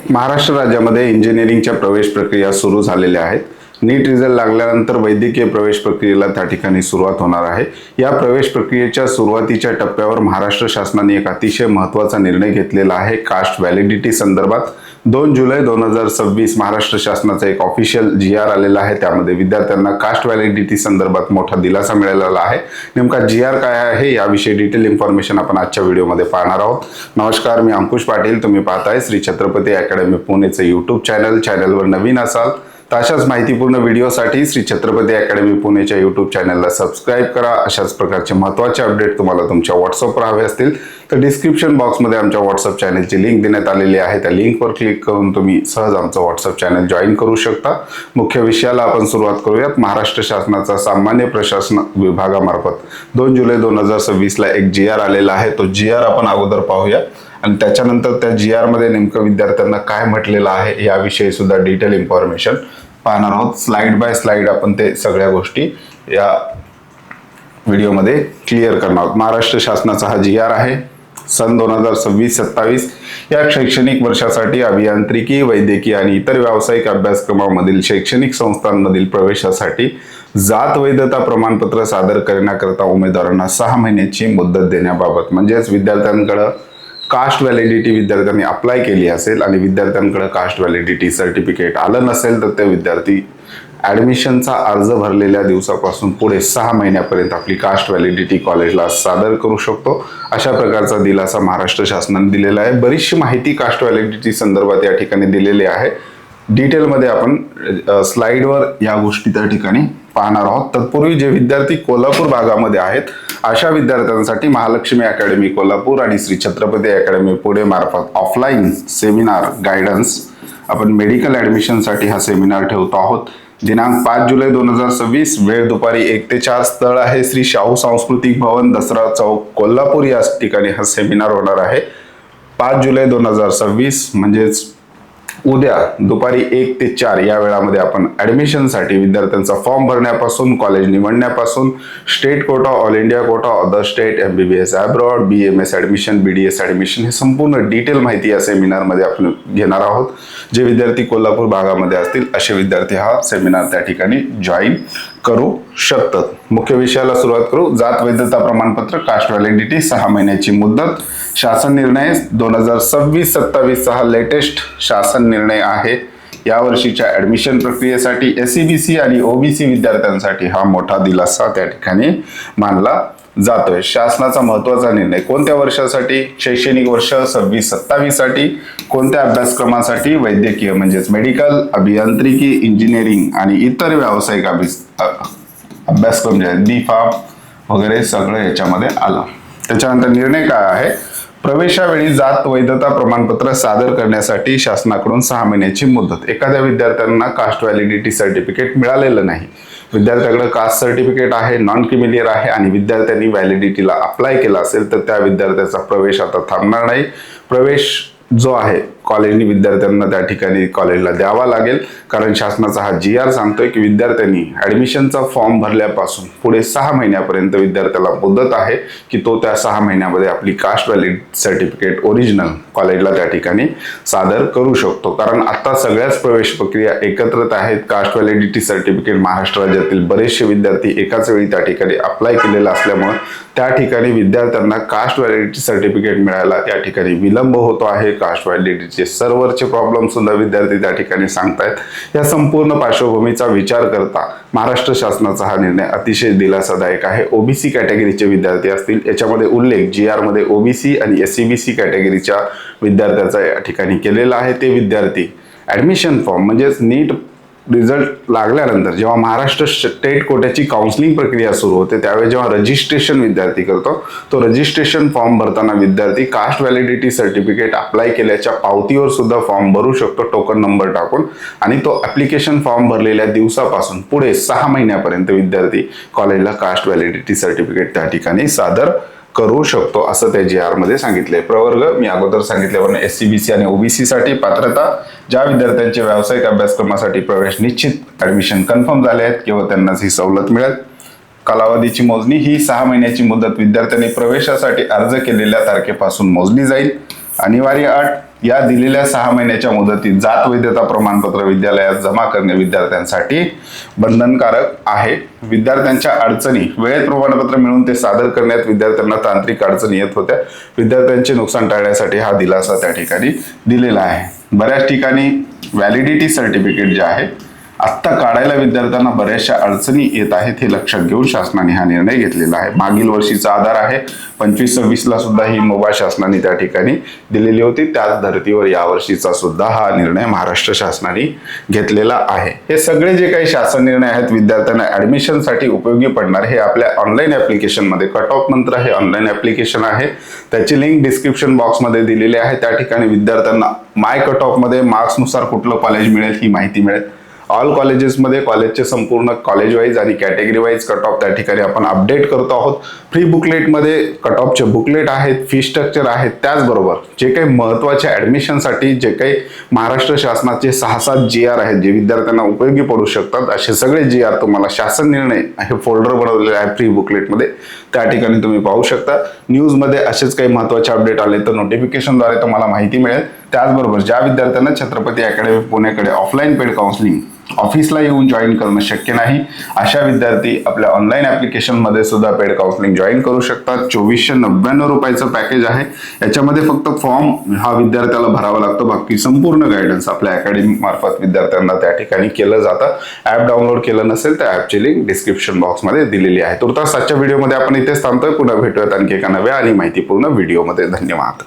महाराष्ट्र राज्यामध्ये इंजिनिअरिंगच्या प्रवेश प्रक्रिया सुरू झालेल्या आहेत. नीट रिझल्ट लागल्यानंतर वैद्यकीय प्रवेश प्रक्रियेला त्या ठिकाणी सुरुवात होणार आहे. या प्रवेश प्रक्रियेच्या सुरुवातीच्या टप्प्यावर महाराष्ट्र शासनाने एक अतिशय महत्त्वाचा निर्णय घेतलेला आहे. कास्ट व्हॅलिडिटी संदर्भात 2 जुलै 2026 महाराष्ट्र शासनाचा एक ऑफिशियल GR आलेला आहे. त्यामध्ये विद्यार्थ्यांना कास्ट व्हॅलिडिटी संदर्भात मोठा दिलासा मिळालेला आहे. नेमका GR काय आहे याविषयी डिटेल इन्फॉर्मेशन आपण आजच्या व्हिडिओमध्ये पाहणार आहोत. नमस्कार, मी अंकुश पाटील. तुम्ही पाहताय श्री छत्रपती अकॅडमी पुणेचे YouTube चॅनलवर नवीन असाल तर अशाच माहितीपूर्ण व्हिडिओसाठी श्री छत्रपती अकॅडमी पुणेच्या YouTube चॅनलला सबस्क्राईब करा. अशाच प्रकारचे महत्त्वाचे अपडेट तुम्हाला तुमच्या व्हॉट्सअपवर हवे असतील तर डिस्क्रिप्शन बॉक्समध्ये आमच्या व्हॉट्सअप चॅनलची लिंक देण्यात आलेली आहे. त्या लिंकवर क्लिक करून तुम्ही सहज आमचं व्हॉट्सअप चॅनल जॉईन करू शकता. मुख्य विषयाला आपण सुरुवात करूयात. महाराष्ट्र शासनाचा सामान्य प्रशासन विभागामार्फत 2 जुलै 2026 ला एक GR आलेला आहे. तो GR आपण अगोदर पाहूया आणि त्याच्यानंतर त्या GR मध्ये नेमकं विद्यार्थ्यांना काय म्हटलेलं आहे याविषयी सुद्धा डिटेल इन्फॉर्मेशन पाहणार आहोत. स्लाइड बाय स्लाइड आपण ते सगळ्या गोष्टी या व्हिडिओमध्ये क्लिअर करणार आहोत. महाराष्ट्र शासनाचा हा GR आहे. सन 2026-27 या शैक्षणिक वर्षासाठी अभियांत्रिकी, वैद्यकीय आणि इतर व्यावसायिक अभ्यासक्रमामधील शैक्षणिक संस्थांमधील प्रवेशासाठी जात वैधता प्रमाणपत्र सादर करण्याकरता उमेदवारांना 6 महिन्याची मुदत देण्याबाबत, म्हणजेच विद्यार्थ्यांकडे कास्ट व्हॅलिडिटी विद्यार्थ्यांनी अप्लाय केली असेल आणि विद्यार्थ्यांकडे कास्ट व्हॅलिडिटी सर्टिफिकेट आलं नसेल तर ते विद्यार्थी ऍडमिशनचा अर्ज भरलेल्या दिवसापासून पुढे 6 महिन्यापर्यंत आपली कास्ट व्हॅलिडिटी कॉलेजला सादर करू शकतो. अशा प्रकारचा दिलासा महाराष्ट्र शासनाने दिलेला आहे. बरीचशी माहिती कास्ट व्हॅलिडिटी संदर्भात या ठिकाणी दिलेली आहे. डिटेलमध्ये आपण स्लाइडवर या गोष्टी त्या ठिकाणी पाहणार आहोत. तत्पूर्वी जे विद्यार्थी कोल्हापूर भागामध्ये आहेत अशा विद्यार्थ्यांसाठी महालक्ष्मी अकॅडमी कोल्हापूर आणि श्री छत्रपती अकॅडमी पुणे मार्फत ऑफलाईन सेमिनार गायडन्स आपण मेडिकल ऍडमिशनसाठी हा सेमिनार ठेवतो आहोत. दिनांक 5 जुलै 2026, वेळ दुपारी 1 ते 4, स्थळ आहे श्री शाहू सांस्कृतिक भवन, दसरा चौक, कोल्हापूर. या ठिकाणी हा सेमिनार होणार आहे. 5 जुलै 2026 म्हणजेच उद्या दुपारी 1 ते 4 या वेळामध्ये आपण ऍडमिशनसाठी विद्यार्थ्यांचा फॉर्म भरण्यापासून, कॉलेज निवडण्यापासून, state quota, all India quota, other state, MBBS abroad, BMS admission, BDS admission, हे संपूर्ण डिटेल माहिती या सेमिनारमध्ये आपण घेणार आहोत. जे विद्यार्थी कोल्हापूर भागामध्ये असतील असे विद्यार्थी हा सेमिनार त्या ठिकाणी जॉईन करू शकतात. मुख्य विषयाला सुरुवात करू. जात वैधता प्रमाणपत्र, कास्ट व्हॅलिडिटी, 6 महिन्याची मुदत. शासन निर्णय 2026-27 हा लेटेस्ट शासन निर्णय आहे. या वर्षीच्या ऍडमिशन प्रक्रियेसाठी SCBC आणि OBC विद्यार्थ्यांसाठी हा मोठा दिलासा त्या ठिकाणी मानला जातोय. शासनाचा महत्त्वाचा निर्णय कोणत्या वर्षासाठी? शैक्षणिक वर्ष 26-27 साठी. कोणत्या अभ्यासक्रमासाठी? वैद्यकीय म्हणजेच मेडिकल, अभियांत्रिकी, इंजिनिअरिंग आणि इतर व्यावसायिक अभ्यासक्रम जे आहेत B.Pharm वगैरे सगळं याच्यामध्ये आलं. त्याच्यानंतर निर्णय काय आहे? प्रवेशावेळी जात वैधता प्रमाणपत्र सादर करण्यासाठी शासनाकडून 6 महिन्याची मुदत. एखाद्या विद्यार्थ्यांना कास्ट व्हॅलिडिटी सर्टिफिकेट मिळालेलं नाही, विद्यार्थ्याकडे कास्ट सर्टिफिकेट आहे, नॉन क्रिमिलियर आहे आणि विद्यार्थ्यांनी व्हॅलिडिटीला अप्लाय केला असेल तर त्या विद्यार्थ्याचा प्रवेश आता थांबणार नाही. प्रवेश जो आहे कॉलेजनी विद्यार्थ्यांना त्या ठिकाणी कॉलेजला द्यावा लागेल, कारण शासनाचा हा GR सांगतोय की विद्यार्थ्यांनी ऍडमिशनचा फॉर्म भरल्यापासून पुढे 6 महिन्यापर्यंत विद्यार्थ्याला मुदत आहे की तो त्या 6 महिन्यामध्ये आपली कास्ट व्हॅलिड सर्टिफिकेट ओरिजिनल कॉलेजला त्या ठिकाणी सादर करू शकतो. कारण आता सगळ्याच प्रवेश प्रक्रिया एकत्रित आहेत. कास्ट व्हॅलिडिटी सर्टिफिकेट महाराष्ट्र राज्यातील बरेचसे विद्यार्थी एकाच वेळी त्या ठिकाणी अप्लाय केलेला असल्यामुळे त्या ठिकाणी विद्यार्थ्यांना कास्ट व्हॅलिडिटी सर्टिफिकेट मिळायला त्या ठिकाणी विलंब होतो आहे. कास्ट व्हॅलिडिटीचे सर्व्हरचे प्रॉब्लेम सुद्धा विद्यार्थी त्या ठिकाणी सांगतायत. या संपूर्ण पार्श्वभूमीचा विचार करता महाराष्ट्र शासनाचा हा निर्णय अतिशय दिलासादायक आहे. OBC कॅटेगरीचे विद्यार्थी असतील, याच्यामध्ये उल्लेख GR मध्ये OBC आणि SCBC कॅटेगरीच्या विद्यार्थ्याचा या ठिकाणी केलेला आहे. ते विद्यार्थी ऍडमिशन फॉर्म म्हणजेच नीट रिझल्ट लागल्यानंतर जेव्हा महाराष्ट्र स्टेट कोट्याची काउन्सिलिंग प्रक्रिया सुरू होते त्यावेळी जेव्हा रजिस्ट्रेशन विद्यार्थी करतो, तो रजिस्ट्रेशन फॉर्म भरताना विद्यार्थी कास्ट व्हॅलिडिटी सर्टिफिकेट अप्लाय केल्याच्या पावतीवर सुद्धा फॉर्म भरू शकतो टोकन नंबर टाकून, आणि तो ऍप्लिकेशन फॉर्म भरलेल्या दिवसापासून पुढे 6 महिन्यापर्यंत विद्यार्थी कॉलेजला कास्ट व्हॅलिडिटी सर्टिफिकेट त्या ठिकाणी सादर करू शकतो असं त्या GR मध्ये सांगितले. प्रवर्ग मी अगोदर सांगितल्याप्रमाणे SCBC आणि OBC साठी पात्रता, ज्या विद्यार्थ्यांचे व्यावसायिक अभ्यासक्रमासाठी प्रवेश निश्चित ऍडमिशन कन्फर्म झाले आहेत किंवा त्यांनाच ही सवलत मिळेल. कालावधीची मोजणी ही 6 महिन्याची मुदत विद्यार्थ्यांनी प्रवेशासाठी अर्ज केलेल्या तारखेपासून मोजली जाईल. अनिवार्य अट या दिलेल्या 6 महिन्याच्या मुदतीत जात वैधता प्रमाणपत्र विद्यालयात जमा करणे विद्यार्थ्यांसाठी बंधनकारक आहे. विद्यार्थ्यांच्या अडचणी वेळेत प्रमाणपत्र मिळवून ते सादर करण्यात विद्यार्थ्यांना तांत्रिक अडचणी येत होत्या. विद्यार्थ्यांचे नुकसान टाळण्यासाठी हा दिलासा त्या ठिकाणी दिलेला आहे. बऱ्याच ठिकाणी व्हॅलिडिटी सर्टिफिकेट जे आहे आत्ता काढायला विद्यार्थ्यांना बऱ्याचशा अडचणी येत आहेत. हे लक्षात घेऊन शासनाने हा निर्णय घेतलेला आहे. मागील वर्षीचा आधार आहे 25-26 ला सुद्धा ही मुभा शासनाने त्या ठिकाणी दिलेली होती. त्याच धर्तीवर यावर्षीचा सुद्धा हा निर्णय महाराष्ट्र शासनाने घेतलेला आहे. हे सगळे जे काही शासन निर्णय आहेत विद्यार्थ्यांना ऍडमिशनसाठी उपयोगी पडणार हे आपल्या ऑनलाईन ऍप्लिकेशन मध्ये कट ऑफ मंत्र हे ऑनलाईन ऍप्लिकेशन आहे. त्याची लिंक डिस्क्रिप्शन बॉक्स मध्ये दिलेली आहे. त्या ठिकाणी विद्यार्थ्यांना माय कट ऑफ मध्ये मार्क्स नुसार कुठलं कॉलेज मिळेल ही माहिती मिळेल. ऑल कॉलेजेसमध्ये कॉलेजचे संपूर्ण कॉलेज वाईज आणि कॅटेगरी वाईज कट ऑफ त्या ठिकाणी आपण अपडेट करतो आहोत. फ्री बुकलेटमध्ये कट ऑफचे बुकलेट आहेत, फी स्ट्रक्चर आहेत. त्याचबरोबर जे काही महत्त्वाच्या ऍडमिशनसाठी जे काही महाराष्ट्र शासनाचे 6-7 GR आहेत जे विद्यार्थ्यांना उपयोगी पडू शकतात असे सगळे GR तुम्हाला शासन निर्णय हे फोल्डर बनवलेले आहे फ्री बुकलेटमध्ये. त्या ठिकाणी तुम्ही पाहू शकता. न्यूजमध्ये असेच काही महत्त्वाचे अपडेट आले तर नोटिफिकेशनद्वारे तुम्हाला माहिती मिळेल. त्याचबरोबर ज्या विद्यार्थ्यांना छत्रपती अकॅडमी पुणेकडे ऑफलाईन पेड काउन्सिलिंग ऑफिसला येऊन जॉईन करणं शक्य नाही अशा विद्यार्थी आपल्या ऑनलाईन ऍप्लिकेशन मध्ये सुद्धा पेड काउन्सिलिंग जॉईन करू शकतात. 2499 रुपयाचं पॅकेज आहे. याच्यामध्ये फक्त फॉर्म हा विद्यार्थ्याला भरावा लागतो. बाकी संपूर्ण गायडन्स आपल्या अकॅडमी मार्फत विद्यार्थ्यांना त्या ठिकाणी केलं जातं. ऍप डाउनलोड केलं नसेल तर ऍपची लिंक डिस्क्रिप्शन बॉक्स मध्ये दिलेली आहे. तुर्तास आजच्या व्हिडिओमध्ये आपण इथेच थांबतोय. पुन्हा भेटूयात आणखी एका नव्या आणि माहितीपूर्ण व्हिडिओमध्ये. धन्यवाद.